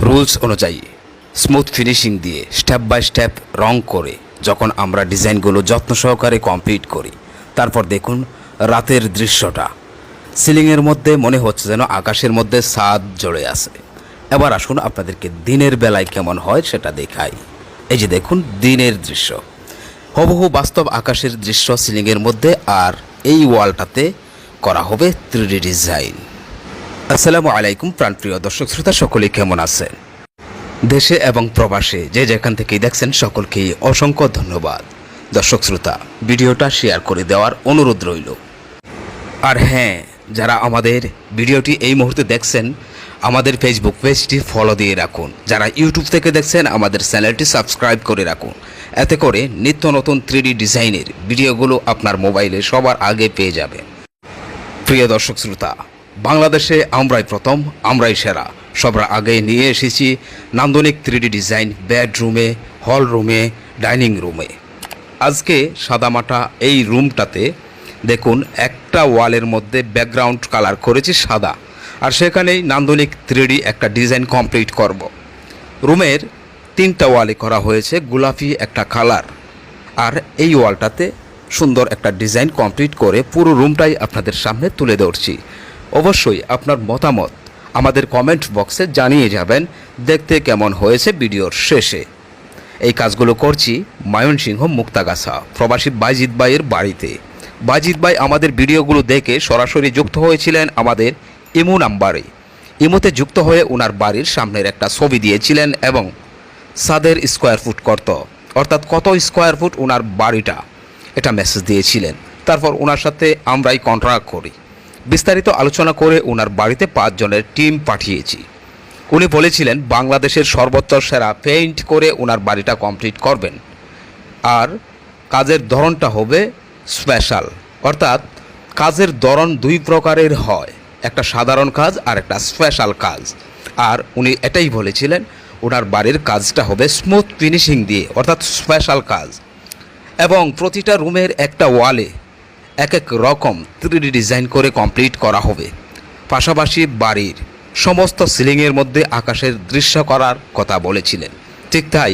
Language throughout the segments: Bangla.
রুলস অনুযায়ী স্মুথ ফিনিশিং দিয়ে স্টেপ বাই স্টেপ রং করে যখন আমরা ডিজাইনগুলো যত্ন সহকারে কমপ্লিট করি, তারপর দেখুন রাতের দৃশ্যটা। সিলিংয়ের মধ্যে মনে হচ্ছে যেন আকাশের মধ্যে ছাদ জড়ে আছে। এবার আসুন আপনাদেরকে দিনের বেলায় কেমন হয় সেটা দেখাই। এই যে দেখুন দিনের দৃশ্য, হুবহু বাস্তব আকাশের দৃশ্য সিলিংয়ের মধ্যে, আর এই ওয়ালটাতে করা হবে 3D ডিজাইন। আসসালামু আলাইকুম প্রাণপ্রিয় দর্শক শ্রোতা, সকলে কেমন আছেন? দেশে এবং প্রবাসে যে যেখান থেকেই দেখছেন সকলকেই অসংখ্য ধন্যবাদ। দর্শক শ্রোতা, ভিডিওটা শেয়ার করে দেওয়ার অনুরোধ রইল। আর হ্যাঁ, যারা আমাদের ভিডিওটি এই মুহূর্তে দেখছেন, আমাদের ফেসবুক পেজটি ফলো দিয়ে রাখুন। যারা ইউটিউব থেকে দেখছেন, আমাদের চ্যানেলটি সাবস্ক্রাইব করে রাখুন। এতে করে নিত্য নতুন 3D ডিজাইনের ভিডিওগুলো আপনার মোবাইলে সবার আগে পেয়ে যাবেন। প্রিয় দর্শক শ্রোতা, বাংলাদেশে আমরাই প্রথম, আমরাই সেরা। সবার আগে নিয়ে এসেছি নান্দনিক 3D ডিজাইন বেডরুমে, হল রুমে, ডাইনিং রুমে। আজকে সাদামাটা এই রুমটাতে দেখুন একটা ওয়ালের মধ্যে ব্যাকগ্রাউন্ড কালার করেছি সাদা, আর সেখানেই নান্দনিক 3D একটা ডিজাইন কমপ্লিট করব। রুমের 3টা ওয়ালে করা হয়েছে গোলাপি একটা কালার, আর এই ওয়ালটাতে সুন্দর একটা ডিজাইন কমপ্লিট করে পুরো রুমটাই আপনাদের সামনে তুলে ধরছি। অবশ্যই আপনার মতামত আমাদের কমেন্ট বক্সে জানিয়ে যাবেন দেখতে কেমন হয়েছে ভিডিওর শেষে। এই কাজগুলো করছি ময়মনসিংহ মুক্তাগাছা প্রবাসী বাইজিৎ ভাইয়ের বাড়িতে। বাইজিৎ ভাই আমাদের ভিডিওগুলো দেখে সরাসরি যুক্ত হয়েছিলেন আমাদের ইমো নাম্বারে। ইমোতে যুক্ত হয়ে ওনার বাড়ির সামনের একটা ছবি দিয়েছিলেন এবং ছাদের স্কোয়ার ফুট অর্থাৎ কত স্কোয়ার ফুট ওনার বাড়িটা, এটা মেসেজ দিয়েছিলেন। তারপর ওনার সাথে আমরাই কন্ট্রাক্ট করি, বিস্তারিত আলোচনা করে ওনার বাড়িতে 5 জনের টিম পাঠিয়েছি। উনি বলেছিলেন বাংলাদেশের সর্বোচ্চ সেরা পেইন্ট করে ওনার বাড়িটা কমপ্লিট করবেন, আর কাজের ধরনটা হবে স্পেশাল। অর্থাৎ কাজের ধরন 2 প্রকারের হয়, একটা সাধারণ কাজ আর একটা স্পেশাল কাজ। আর উনি এটাই বলেছিলেন ওনার বাড়ির কাজটা হবে স্মুথ ফিনিশিং দিয়ে, অর্থাৎ স্পেশাল কাজ। এবং প্রতিটা রুমের একটা ওয়ালে এক এক রকম 3D ডিজাইন করে কমপ্লিট করা হবে। পাশাপাশি বাড়ির সমস্ত সিলিংয়ের মধ্যে আকাশের দৃশ্য করার কথা বলেছিলেন। ঠিক তাই,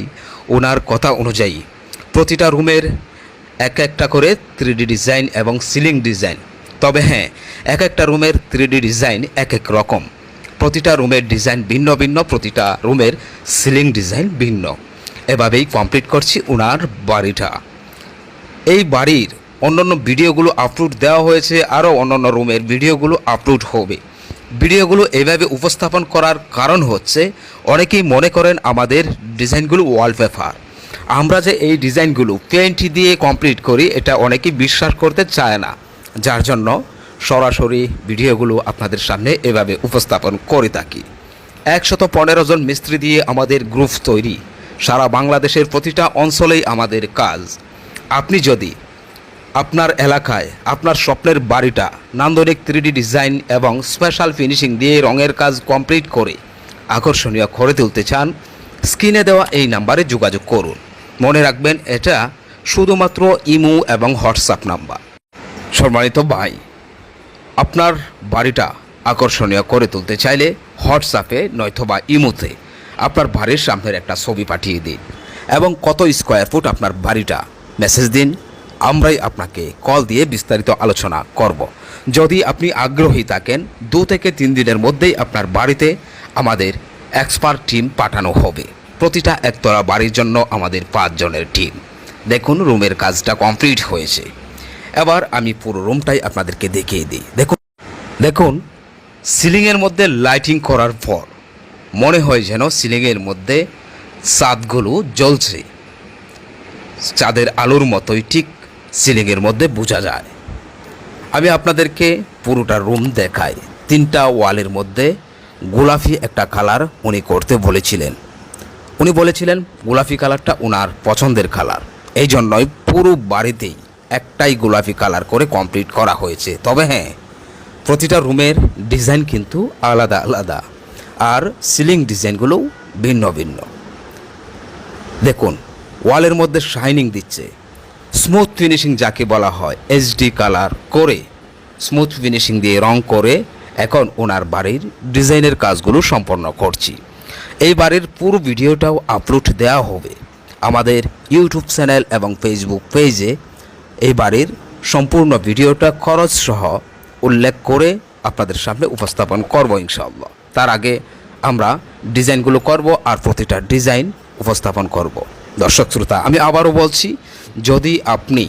ওনার কথা অনুযায়ী প্রতিটা রুমের এক একটা করে 3D ডিজাইন এবং সিলিং ডিজাইন। তবে হ্যাঁ, এক একটা রুমের 3D ডিজাইন এক এক রকম, প্রতিটা রুমের ডিজাইন ভিন্ন ভিন্ন, প্রতিটা রুমের সিলিং ডিজাইন ভিন্ন। এভাবেই কমপ্লিট করছি ওনার বাড়িটা। এই বাড়ির অন্যান্য ভিডিওগুলো আপলোড দেওয়া হয়েছে, আরও অন্যান্য রুমের ভিডিওগুলো আপলোড হবে। ভিডিওগুলো এভাবে উপস্থাপন করার কারণ হচ্ছে অনেকেই মনে করেন আমাদের ডিজাইনগুলো ওয়ালপেপার। আমরা যে এই ডিজাইনগুলো পেইন্ট দিয়ে কমপ্লিট করি, এটা অনেকেই বিশ্বাস করতে চায় না, যার জন্য সরাসরি ভিডিওগুলো আপনাদের সামনে এভাবে উপস্থাপন করে থাকি। 115 জন মিস্ত্রি দিয়ে আমাদের গ্রুপ তৈরি, সারা বাংলাদেশের প্রতিটা অঞ্চলেই আমাদের কাজ। আপনি যদি আপনার এলাকায় আপনার স্বপ্নের বাড়িটা নান্দনিক 3D ডিজাইন এবং স্পেশাল ফিনিশিং দিয়ে রঙের কাজ কমপ্লিট করে আকর্ষণীয় করে তুলতে চান, স্ক্রিনে দেওয়া এই নাম্বারে যোগাযোগ করুন। মনে রাখবেন, এটা শুধুমাত্র ইমো এবং হোয়াটসঅ্যাপ নাম্বার। সম্মানিত ভাই, আপনার বাড়িটা আকর্ষণীয় করে তুলতে চাইলে হোয়াটসঅ্যাপে নয়তোবা ইমোতে আপনার বাড়ির সামনের একটা ছবি পাঠিয়ে দিন এবং কত স্কোয়ার ফুট আপনার বাড়িটা মেসেজ দিন। আমরাই আপনাকে কল দিয়ে বিস্তারিত আলোচনা করব। যদি আপনি আগ্রহী থাকেন, 2 থেকে 3 দিনের মধ্যেই আপনার বাড়িতে আমাদের এক্সপার্ট টিম পাঠানো হবে। প্রতিটা একতলা বাড়ির জন্য আমাদের 5 জনের টিম। দেখুন রুমের কাজটা কমপ্লিট হয়েছে। এবার আমি পুরো রুমটাই আপনাদেরকে দেখিয়ে দিই। দেখুন সিলিংয়ের মধ্যে লাইটিং করার পর মনে হয় যেন সিলিংয়ের মধ্যে ছাদগুলো জ্বলছে, চাঁদের আলোর মতোই ঠিক সিলিংয়ের মধ্যে বোঝা যায়। আমি আপনাদেরকে পুরোটা রুম দেখাই। 3টা ওয়ালের মধ্যে গোলাপি একটা কালার উনি করতে বলেছিলেন। উনি বলেছিলেন গোলাপি কালারটা ওনার পছন্দের কালার, এই জন্যই পুরো বাড়িতেই একটাই গোলাপি কালার করে কমপ্লিট করা হয়েছে। তবে হ্যাঁ, প্রতিটা রুমের ডিজাইন কিন্তু আলাদা আলাদা, আর সিলিং ডিজাইনগুলোও ভিন্ন ভিন্ন। দেখুন ওয়ালের মধ্যে শাইনিং দিচ্ছে, স্মুথ ফিনিশিং যাকে বলা হয়, এইচডি কালার করে স্মুথ ফিনিশিং দিয়ে রং করে এখন ওনার বাড়ির ডিজাইনের কাজগুলো সম্পন্ন করছি। এই বাড়ির পুরো ভিডিওটাও আপলোড দেওয়া হবে আমাদের ইউটিউব চ্যানেল এবং ফেসবুক পেজে। এই বাড়ির সম্পূর্ণ ভিডিওটা খরচ সহ উল্লেখ করে আপনাদের সামনে উপস্থাপন করব ইনশাআল্লাহ। তার আগে আমরা ডিজাইনগুলো করব আর প্রতিটা ডিজাইন উপস্থাপন করব। দর্শক শ্রোতা, আমি আবারও বলছি, যদি আপনি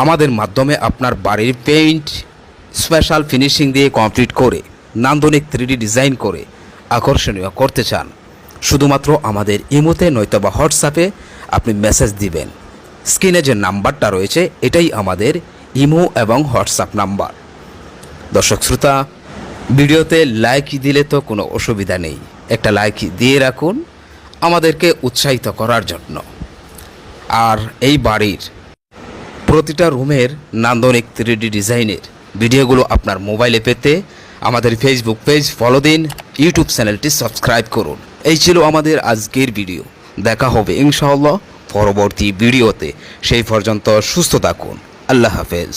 আমাদের মাধ্যমে আপনার বাড়ির পেইন্ট স্পেশাল ফিনিশিং দিয়ে কমপ্লিট করে নান্দনিক 3D ডিজাইন করে আকর্ষণীয় করতে চান, শুধুমাত্র আমাদের ইমোতে নয়তোবা হোয়াটসঅ্যাপে আপনি মেসেজ দিবেন। স্ক্রিনে যে নাম্বারটা রয়েছে এটাই আমাদের ইমো এবং হোয়াটসঅ্যাপ নাম্বার। দর্শক শ্রোতা, ভিডিওতে লাইক দিলে তো কোনো অসুবিধা নেই, একটা লাইক দিয়ে রাখুন আমাদেরকে উৎসাহিত করার জন্য। আর এই বাড়ির প্রতিটা রুমের নান্দনিক 3D ডিজাইনের ভিডিওগুলো আপনার মোবাইলে পেতে আমাদের ফেসবুক পেজ ফলো দিন, ইউটিউব চ্যানেলটি সাবস্ক্রাইব করুন। এই ছিল আমাদের আজকের ভিডিও। দেখা হবে ইনশাআল্লাহ পরবর্তী ভিডিওতে। সেই পর্যন্ত সুস্থ থাকুন। আল্লাহ হাফেজ।